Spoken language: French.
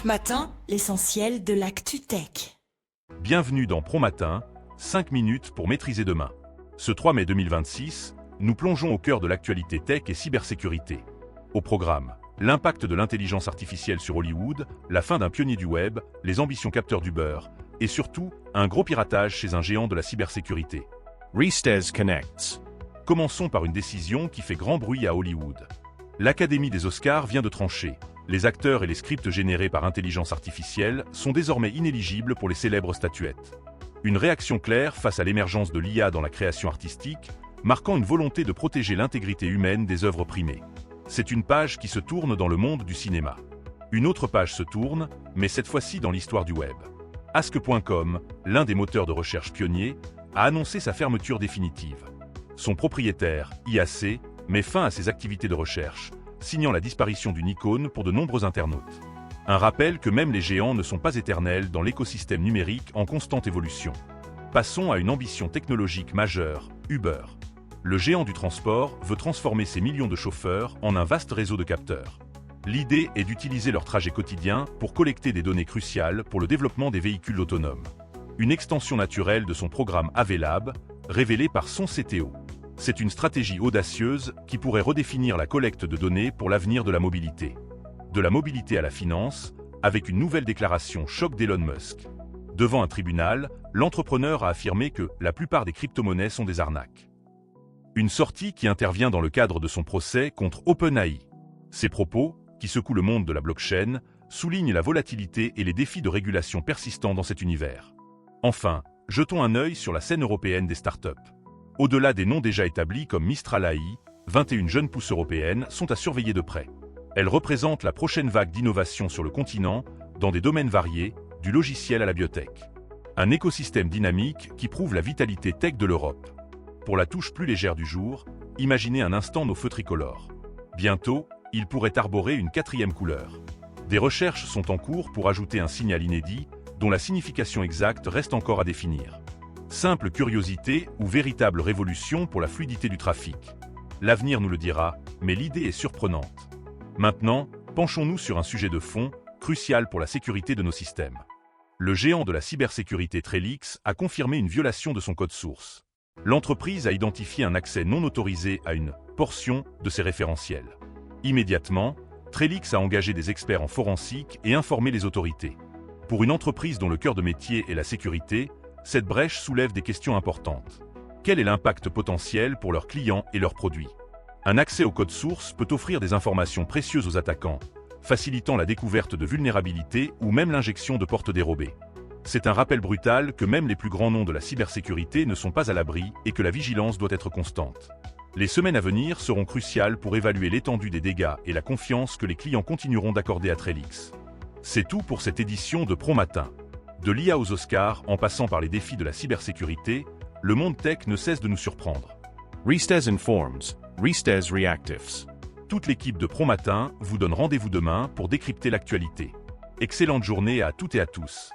Matin, l'essentiel de l'actu tech. Bienvenue dans ProMatin, 5 minutes pour maîtriser demain. Ce 3 mai 2026, nous plongeons au cœur de l'actualité tech et cybersécurité. Au programme, l'impact de l'intelligence artificielle sur Hollywood, la fin d'un pionnier du web, les ambitions capteurs d'Uber, et surtout, un gros piratage chez un géant de la cybersécurité. Restez Connects. Commençons par une décision qui fait grand bruit à Hollywood. L'Académie des Oscars vient de trancher. Les acteurs et les scripts générés par intelligence artificielle sont désormais inéligibles pour les célèbres statuettes. Une réaction claire face à l'émergence de l'IA dans la création artistique, marquant une volonté de protéger l'intégrité humaine des œuvres primées. C'est une page qui se tourne dans le monde du cinéma. Une autre page se tourne, mais cette fois-ci dans l'histoire du web. Ask.com, l'un des moteurs de recherche pionniers, a annoncé sa fermeture définitive. Son propriétaire, IAC, met fin à ses activités de recherche, signant la disparition d'une icône pour de nombreux internautes. Un rappel que même les géants ne sont pas éternels dans l'écosystème numérique en constante évolution. Passons à une ambition technologique majeure, Uber. Le géant du transport veut transformer ses millions de chauffeurs en un vaste réseau de capteurs. L'idée est d'utiliser leur trajet quotidien pour collecter des données cruciales pour le développement des véhicules autonomes. Une extension naturelle de son programme AV-Lab, révélée par son CTO. C'est une stratégie audacieuse qui pourrait redéfinir la collecte de données pour l'avenir de la mobilité. De la mobilité à la finance, avec une nouvelle déclaration choc d'Elon Musk. Devant un tribunal, l'entrepreneur a affirmé que la plupart des crypto-monnaies sont des arnaques. Une sortie qui intervient dans le cadre de son procès contre OpenAI. Ces propos, qui secouent le monde de la blockchain, soulignent la volatilité et les défis de régulation persistants dans cet univers. Enfin, jetons un œil sur la scène européenne des startups. Au-delà des noms déjà établis comme Mistral AI, 21 jeunes pousses européennes sont à surveiller de près. Elles représentent la prochaine vague d'innovation sur le continent, dans des domaines variés, du logiciel à la biotech. Un écosystème dynamique qui prouve la vitalité tech de l'Europe. Pour la touche plus légère du jour, imaginez un instant nos feux tricolores. Bientôt, ils pourraient arborer une 4e couleur. Des recherches sont en cours pour ajouter un signal inédit, dont la signification exacte reste encore à définir. Simple curiosité ou véritable révolution pour la fluidité du trafic. L'avenir nous le dira, mais l'idée est surprenante. Maintenant, penchons-nous sur un sujet de fond, crucial pour la sécurité de nos systèmes. Le géant de la cybersécurité Trellix a confirmé une violation de son code source. L'entreprise a identifié un accès non autorisé à une portion de ses référentiels. Immédiatement, Trellix a engagé des experts en forensique et informé les autorités. Pour une entreprise dont le cœur de métier est la sécurité, cette brèche soulève des questions importantes. Quel est l'impact potentiel pour leurs clients et leurs produits? Un accès au code source peut offrir des informations précieuses aux attaquants, facilitant la découverte de vulnérabilités ou même l'injection de portes dérobées. C'est un rappel brutal que même les plus grands noms de la cybersécurité ne sont pas à l'abri et que la vigilance doit être constante. Les semaines à venir seront cruciales pour évaluer l'étendue des dégâts et la confiance que les clients continueront d'accorder à Trellix. C'est tout pour cette édition de ProMatin. De l'IA aux Oscars, en passant par les défis de la cybersécurité, le monde tech ne cesse de nous surprendre. Restez Informed. Restez Reactives. Toute l'équipe de ProMatin vous donne rendez-vous demain pour décrypter l'actualité. Excellente journée à toutes et à tous.